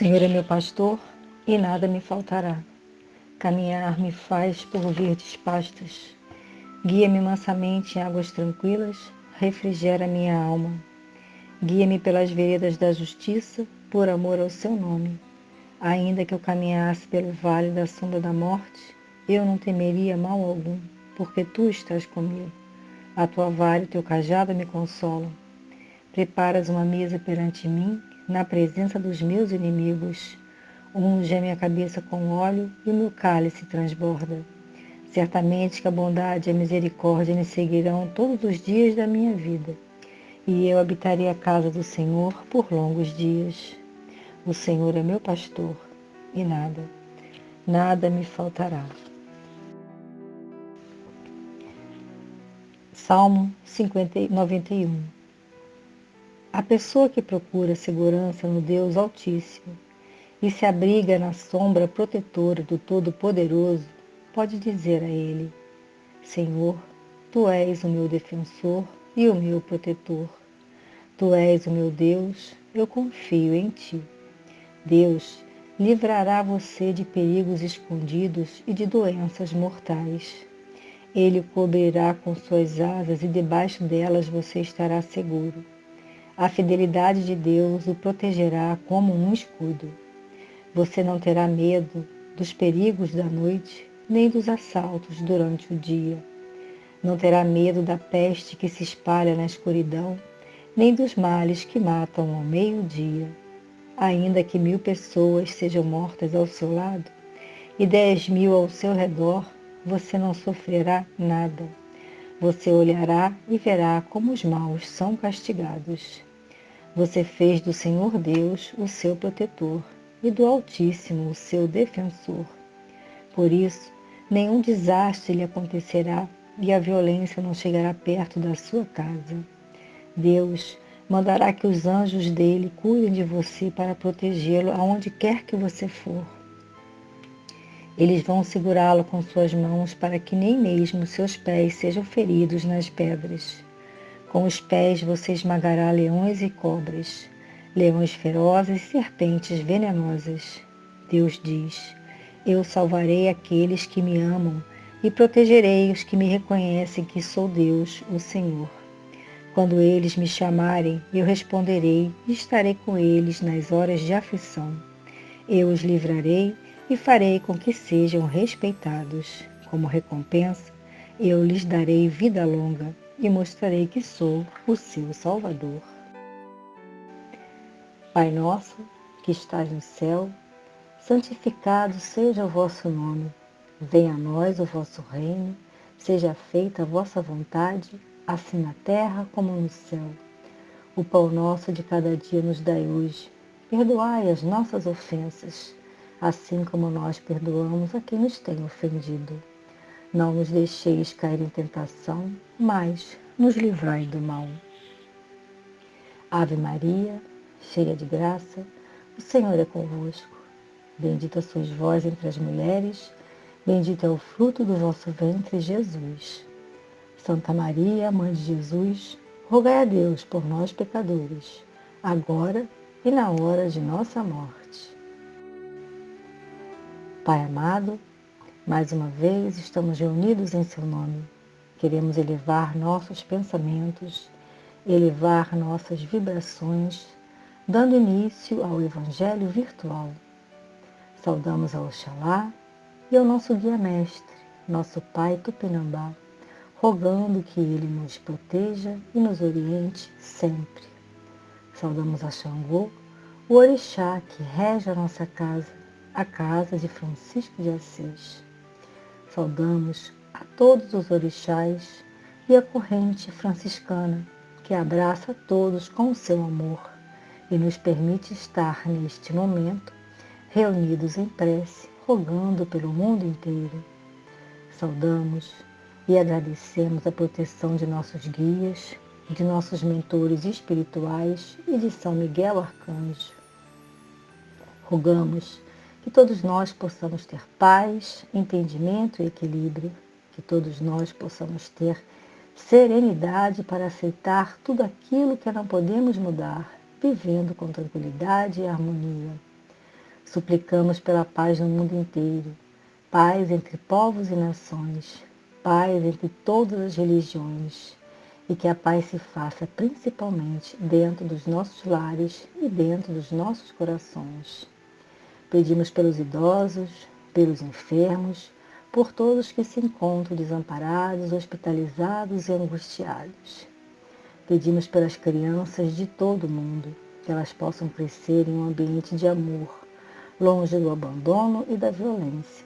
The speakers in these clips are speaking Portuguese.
Senhor é meu pastor e nada me faltará. Caminhar me faz por verdes pastos. Guia-me mansamente em águas tranquilas, refrigera minha alma. Guia-me pelas veredas da justiça, por amor ao seu nome. Ainda que eu caminhasse pelo vale da sombra da morte, eu não temeria mal algum, porque tu estás comigo. A tua vara e o teu cajado me consolam. Preparas uma mesa perante mim, na presença dos meus inimigos. Unge a minha cabeça com óleo e o meu cálice transborda. Certamente que a bondade e a misericórdia me seguirão todos os dias da minha vida, e eu habitarei a casa do Senhor por longos dias. O Senhor é meu pastor, e nada me faltará. Salmo 91. A pessoa que procura segurança no Deus Altíssimo e se abriga na sombra protetora do Todo-Poderoso, pode dizer a Ele: Senhor, Tu és o meu defensor e o meu protetor. Tu és o meu Deus, eu confio em Ti. Deus livrará você de perigos escondidos e de doenças mortais. Ele o cobrirá com suas asas e debaixo delas você estará seguro. A fidelidade de Deus o protegerá como um escudo. Você não terá medo dos perigos da noite, nem dos assaltos durante o dia. Não terá medo da peste que se espalha na escuridão, nem dos males que matam ao meio-dia. Ainda que 1000 pessoas sejam mortas ao seu lado e 10.000 ao seu redor, você não sofrerá nada. Você olhará e verá como os maus são castigados. Você fez do Senhor Deus o seu protetor e do Altíssimo o seu defensor. Por isso, nenhum desastre lhe acontecerá e a violência não chegará perto da sua casa. Deus mandará que os anjos dele cuidem de você para protegê-lo aonde quer que você for. Eles vão segurá-lo com suas mãos para que nem mesmo seus pés sejam feridos nas pedras. Com os pés você esmagará leões e cobras, leões ferozes e serpentes venenosas. Deus diz: Eu salvarei aqueles que me amam e protegerei os que me reconhecem que sou Deus, o Senhor. Quando eles me chamarem, eu responderei e estarei com eles nas horas de aflição. Eu os livrarei e farei com que sejam respeitados. Como recompensa, eu lhes darei vida longa e mostrarei que sou o seu Salvador. Pai nosso, que estás no céu, santificado seja o vosso nome. Venha a nós o vosso reino, seja feita a vossa vontade, assim na terra como no céu. O pão nosso de cada dia nos dai hoje. Perdoai as nossas ofensas, assim como nós perdoamos a quem nos tem ofendido. Não nos deixeis cair em tentação, mas nos livrai do mal. Ave Maria, cheia de graça, o Senhor é convosco. Bendita sois vós entre as mulheres, bendito é o fruto do vosso ventre, Jesus. Santa Maria, Mãe de Jesus, rogai a Deus por nós pecadores, agora e na hora de nossa morte. Pai amado, mais uma vez estamos reunidos em seu nome. Queremos elevar nossos pensamentos, elevar nossas vibrações, dando início ao Evangelho virtual. Saudamos a Oxalá e ao nosso guia-mestre, nosso Pai Tupinambá, rogando que ele nos proteja e nos oriente sempre. Saudamos a Xangô, o orixá que rege a nossa casa, a casa de Francisco de Assis. Saudamos a todos os orixás e a corrente franciscana, que abraça a todos com o seu amor e nos permite estar neste momento reunidos em prece, rogando pelo mundo inteiro. Saudamos e agradecemos a proteção de nossos guias, de nossos mentores espirituais e de São Miguel Arcanjo. Rogamos que todos nós possamos ter paz, entendimento e equilíbrio, que todos nós possamos ter serenidade para aceitar tudo aquilo que não podemos mudar, vivendo com tranquilidade e harmonia. Suplicamos pela paz no mundo inteiro, paz entre povos e nações, paz entre todas as religiões, e que a paz se faça principalmente dentro dos nossos lares e dentro dos nossos corações. Pedimos pelos idosos, pelos enfermos, por todos que se encontram desamparados, hospitalizados e angustiados. Pedimos pelas crianças de todo o mundo, que elas possam crescer em um ambiente de amor, longe do abandono e da violência.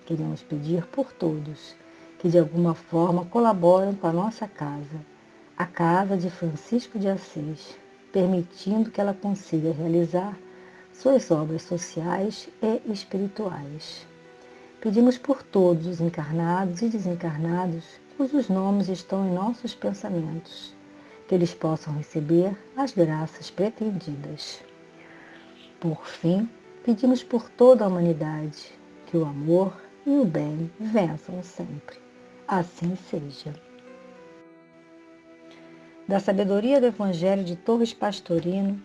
Queremos pedir por todos que de alguma forma colaboram com a nossa casa, a casa de Francisco de Assis, permitindo que ela consiga realizar suas obras sociais e espirituais. Pedimos por todos os encarnados e desencarnados cujos nomes estão em nossos pensamentos, que eles possam receber as graças pretendidas. Por fim, pedimos por toda a humanidade que o amor e o bem vençam sempre. Assim seja. Da sabedoria do Evangelho de Torres Pastorino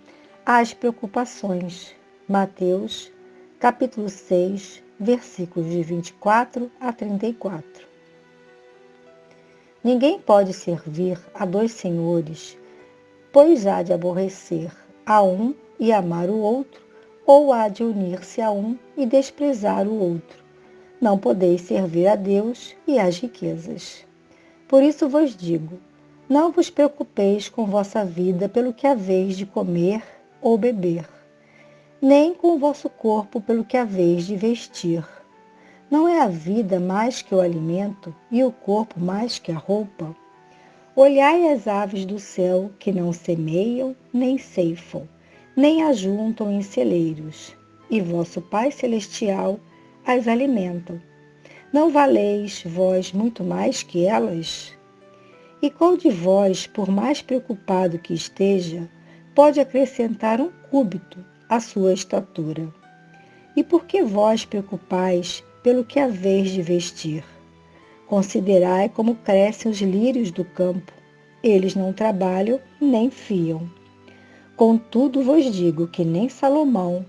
às preocupações. Mateus, capítulo 6, versículos de 24 a 34. Ninguém pode servir a dois senhores, pois há de aborrecer a um e amar o outro, ou há de unir-se a um e desprezar o outro. Não podeis servir a Deus e às riquezas. Por isso vos digo, não vos preocupeis com vossa vida pelo que haveis de comer ou beber, nem com o vosso corpo pelo que haveis de vestir. Não é a vida mais que o alimento e o corpo mais que a roupa? Olhai as aves do céu, que não semeiam, nem ceifam, nem ajuntam em celeiros, e vosso Pai Celestial as alimenta. Não valeis vós muito mais que elas? E qual de vós, por mais preocupado que esteja, pode acrescentar um cúbito à sua estatura? E por que vós preocupais pelo que haveis de vestir? Considerai como crescem os lírios do campo. Eles não trabalham nem fiam. Contudo vos digo que nem Salomão,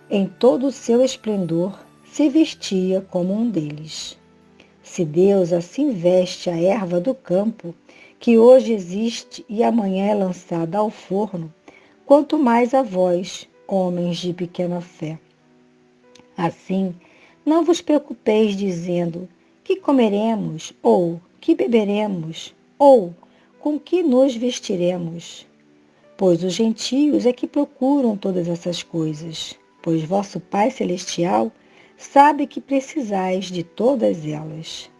em todo o seu esplendor, se vestia como um deles. Se Deus assim veste a erva do campo, que hoje existe e amanhã é lançada ao forno, quanto mais a vós, homens de pequena fé. Assim, não vos preocupeis dizendo: que comeremos, ou que beberemos, ou com que nos vestiremos? Pois os gentios é que procuram todas essas coisas, pois vosso Pai Celestial sabe que precisais de todas elas.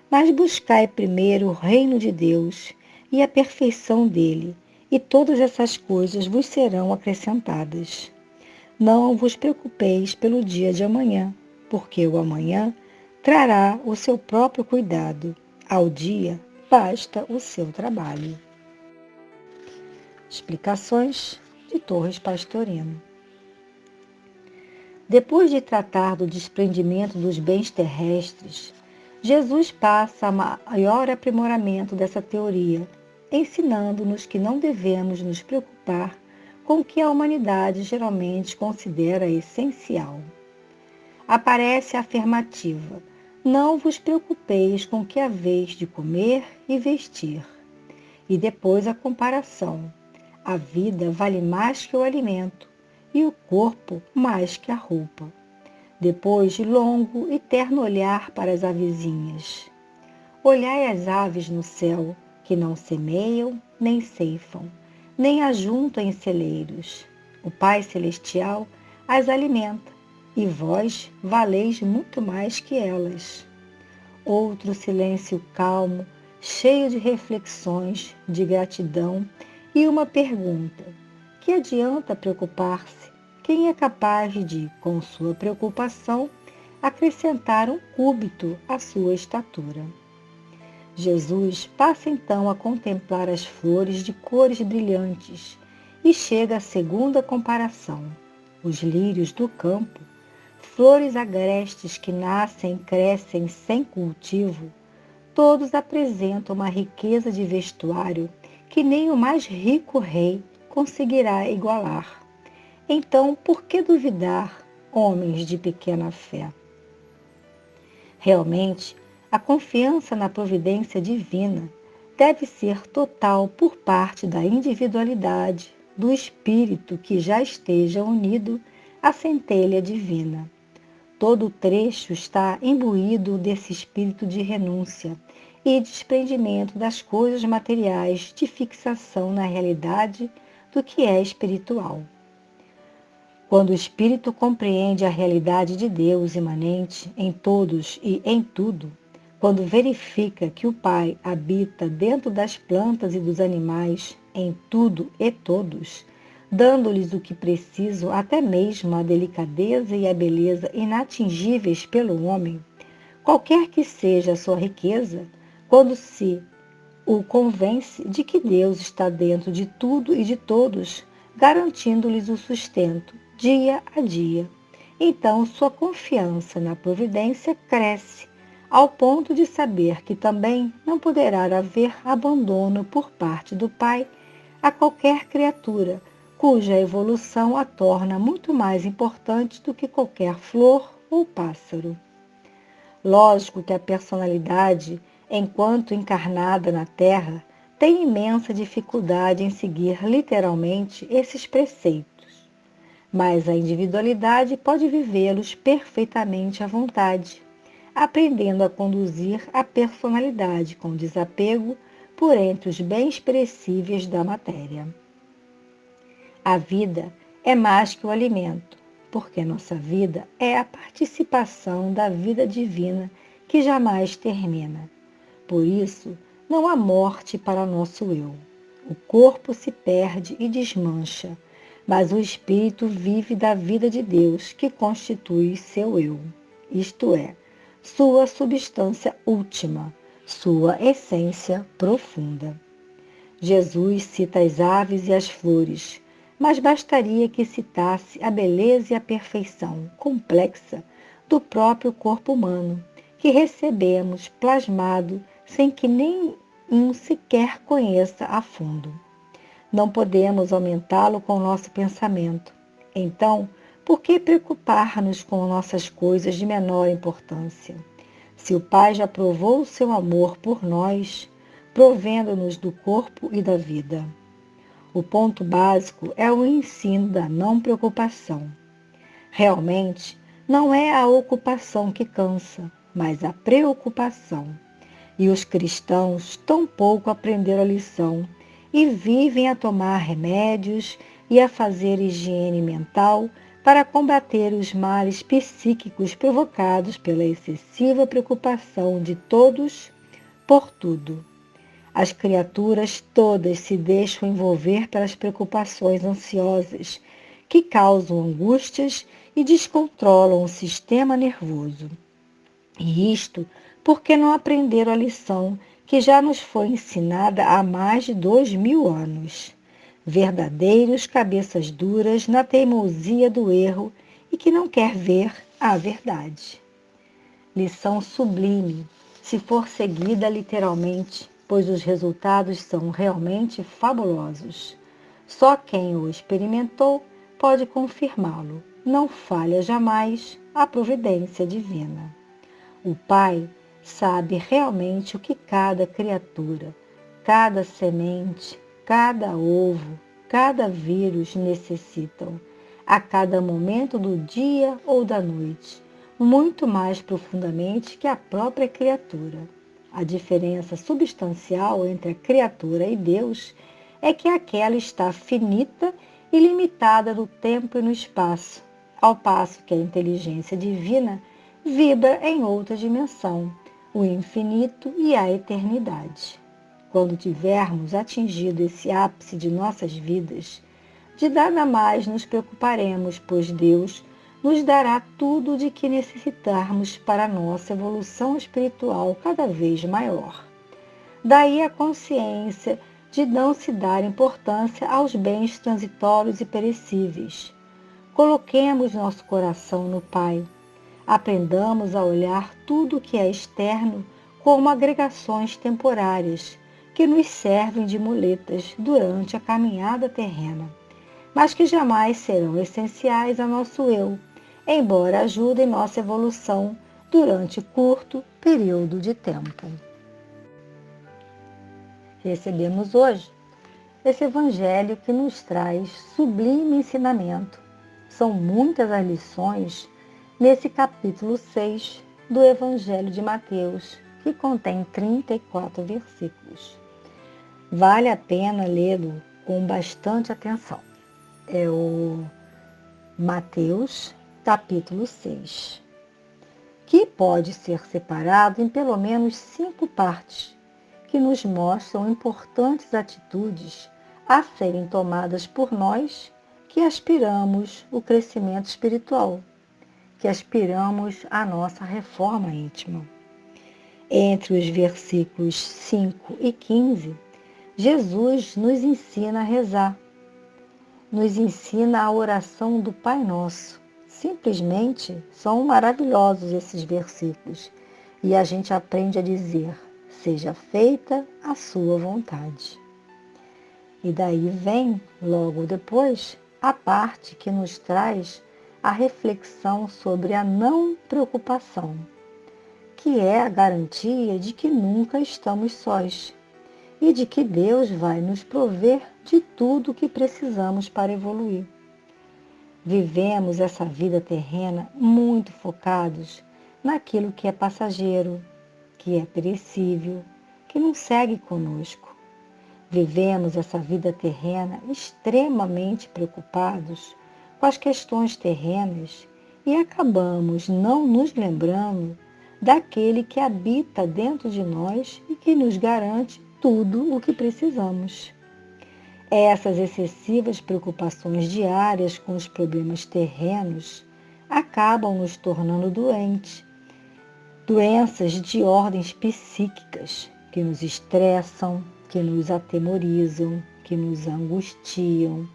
Mas buscai primeiro o reino de Deus e a perfeição dele, e todas essas coisas vos serão acrescentadas. Não vos preocupeis pelo dia de amanhã, porque o amanhã trará o seu próprio cuidado. Ao dia basta o seu trabalho. Explicações de Torres Pastorino. Depois de tratar do desprendimento dos bens terrestres, Jesus passa a maior aprimoramento dessa teoria, ensinando-nos que não devemos nos preocupar com o que a humanidade geralmente considera essencial. Aparece a afirmativa: não vos preocupeis com o que haveis de comer e vestir. E depois a comparação: a vida vale mais que o alimento e o corpo mais que a roupa. Depois de longo e terno olhar para as avezinhas. Olhai as aves no céu, que não semeiam, nem ceifam, nem ajuntam em celeiros. O Pai Celestial as alimenta, e vós valeis muito mais que elas. Outro silêncio calmo, cheio de reflexões, de gratidão e uma pergunta: que adianta preocupar-se? Quem é capaz de, com sua preocupação, acrescentar um cúbito à sua estatura? Jesus passa então a contemplar as flores de cores brilhantes e chega à segunda comparação: os lírios do campo, flores agrestes que nascem e crescem sem cultivo, todos apresentam uma riqueza de vestuário que nem o mais rico rei conseguirá igualar. Então, por que duvidar homens de pequena fé. Realmente, a confiança na providência divina deve ser total por parte da individualidade do espírito que já esteja unido à centelha divina. Todo o trecho está imbuído desse espírito de renúncia e desprendimento das coisas materiais, de fixação na realidade do que é espiritual. Quando o espírito compreende a realidade de Deus imanente em todos e em tudo, quando verifica que o Pai habita dentro das plantas e dos animais, em tudo e todos, dando-lhes o que precisam, até mesmo a delicadeza e a beleza inatingíveis pelo homem, qualquer que seja a sua riqueza, quando se o convence de que Deus está dentro de tudo e de todos, garantindo-lhes o sustento, dia a dia. Então, sua confiança na providência cresce, ao ponto de saber que também não poderá haver abandono por parte do Pai a qualquer criatura, cuja evolução a torna muito mais importante do que qualquer flor ou pássaro. Lógico que a personalidade, enquanto encarnada na Terra, tem imensa dificuldade em seguir literalmente esses preceitos, mas a individualidade pode vivê-los perfeitamente à vontade, aprendendo a conduzir a personalidade com desapego por entre os bens perecíveis da matéria. A vida é mais que o alimento, porque nossa vida é a participação da vida divina que jamais termina. Por isso, não há morte para nosso eu. O corpo se perde e desmancha, mas o espírito vive da vida de Deus que constitui seu eu, isto é, sua substância última, sua essência profunda. Jesus cita as aves e as flores, mas bastaria que citasse a beleza e a perfeição complexa do próprio corpo humano, que recebemos plasmado sem que nenhum sequer conheça a fundo. Não podemos aumentá-lo com o nosso pensamento. Então, por que preocupar-nos com nossas coisas de menor importância? Se o Pai já provou o seu amor por nós, provendo-nos do corpo e da vida. O ponto básico é o ensino da não preocupação. Realmente, não é a ocupação que cansa, mas a preocupação. E os cristãos tão pouco aprenderam a lição e vivem a tomar remédios e a fazer higiene mental para combater os males psíquicos provocados pela excessiva preocupação de todos por tudo. As criaturas todas se deixam envolver pelas preocupações ansiosas, que causam angústias e descontrolam o sistema nervoso. E isto porque não aprenderam a lição que já nos foi ensinada há mais de 2000 anos. Verdadeiros cabeças duras na teimosia do erro e que não quer ver a verdade. Lição sublime, se for seguida literalmente, pois os resultados são realmente fabulosos. Só quem o experimentou pode confirmá-lo. Não falha jamais a providência divina. O Pai sabe realmente o que cada criatura, cada semente, cada ovo, cada vírus necessitam, a cada momento do dia ou da noite, muito mais profundamente que a própria criatura. A diferença substancial entre a criatura e Deus é que aquela está finita e limitada no tempo e no espaço, ao passo que a inteligência divina vibra em outra dimensão, o infinito e a eternidade. Quando tivermos atingido esse ápice de nossas vidas, de nada mais nos preocuparemos, pois Deus nos dará tudo de que necessitarmos para a nossa evolução espiritual cada vez maior. Daí a consciência de não se dar importância aos bens transitórios e perecíveis. Coloquemos nosso coração no Pai. Aprendamos a olhar tudo o que é externo como agregações temporárias, que nos servem de muletas durante a caminhada terrena, mas que jamais serão essenciais ao nosso eu, embora ajudem nossa evolução durante curto período de tempo. Recebemos hoje esse Evangelho que nos traz sublime ensinamento. São muitas as lições nesse capítulo 6 do Evangelho de Mateus, que contém 34 versículos. Vale a pena lê-lo com bastante atenção. É o Mateus, capítulo 6, que pode ser separado em pelo menos 5 partes, que nos mostram importantes atitudes a serem tomadas por nós que aspiramos o crescimento espiritual, que aspiramos a nossa reforma íntima. Entre os versículos 5 e 15, Jesus nos ensina a rezar, nos ensina a oração do Pai Nosso. Simplesmente são maravilhosos esses versículos e a gente aprende a dizer: seja feita a sua vontade. E daí vem, logo depois, a parte que nos traz a reflexão sobre a não preocupação, que é a garantia de que nunca estamos sós e de que Deus vai nos prover de tudo o que precisamos para evoluir. Vivemos essa vida terrena muito focados naquilo que é passageiro, que é perecível, que não segue conosco. Vivemos essa vida terrena extremamente preocupados com as questões terrenas e acabamos não nos lembrando daquele que habita dentro de nós e que nos garante tudo o que precisamos. Essas excessivas preocupações diárias com os problemas terrenos acabam nos tornando doentes, doenças de ordens psíquicas que nos estressam, que nos atemorizam, que nos angustiam,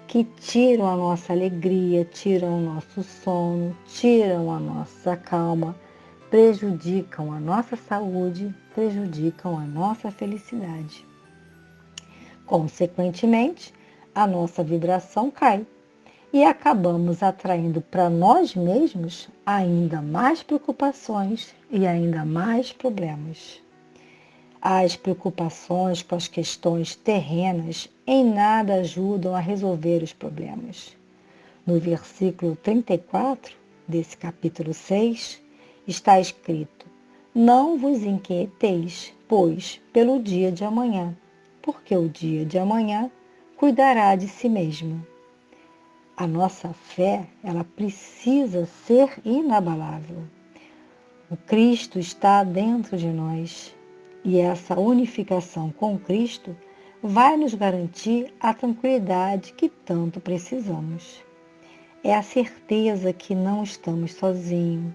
que tiram a nossa alegria, tiram o nosso sono, tiram a nossa calma, prejudicam a nossa saúde, prejudicam a nossa felicidade. Consequentemente, a nossa vibração cai e acabamos atraindo para nós mesmos ainda mais preocupações e ainda mais problemas. As preocupações com as questões terrenas em nada ajudam a resolver os problemas. No versículo 34 desse capítulo 6 está escrito: não vos inquieteis, pois, pelo dia de amanhã, porque o dia de amanhã cuidará de si mesmo. A nossa fé, ela precisa ser inabalável. O Cristo está dentro de nós e essa unificação com Cristo vai nos garantir a tranquilidade que tanto precisamos. É a certeza que não estamos sozinhos,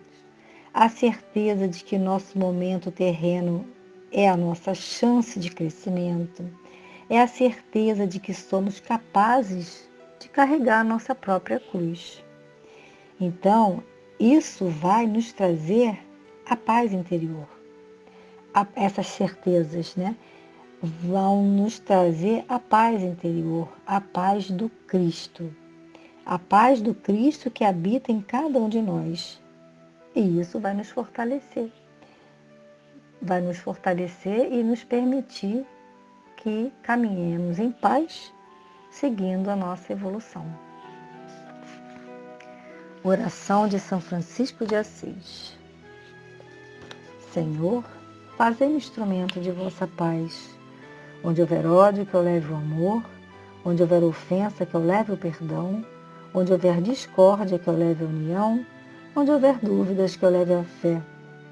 a certeza de que nosso momento terreno é a nossa chance de crescimento, é a certeza de que somos capazes de carregar a nossa própria cruz. Então, isso vai nos trazer a paz interior. Essas certezas, vão nos trazer a paz interior, a paz do Cristo. A paz do Cristo que habita em cada um de nós. E isso vai nos fortalecer. Vai nos fortalecer e nos permitir que caminhemos em paz, seguindo a nossa evolução. Oração de São Francisco de Assis. Senhor, fazei-me instrumento de vossa paz. Onde houver ódio, que eu leve o amor. Onde houver ofensa, que eu leve o perdão. Onde houver discórdia, que eu leve a união. Onde houver dúvidas, que eu leve a fé.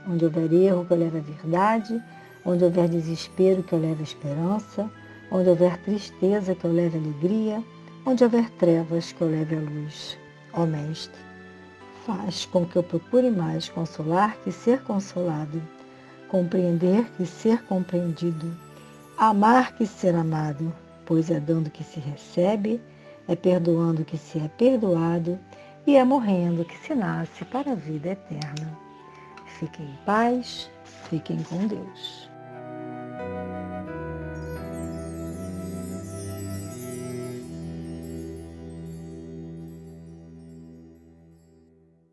Onde houver erro, que eu leve a verdade. Onde houver desespero, que eu leve a esperança. Onde houver tristeza, que eu leve a alegria. Onde houver trevas, que eu leve a luz. Ó Mestre, faz com que eu procure mais consolar que ser consolado, compreender que ser compreendido, amar que ser amado, pois é dando que se recebe, é perdoando que se é perdoado e é morrendo que se nasce para a vida eterna. Fiquem em paz, fiquem com Deus.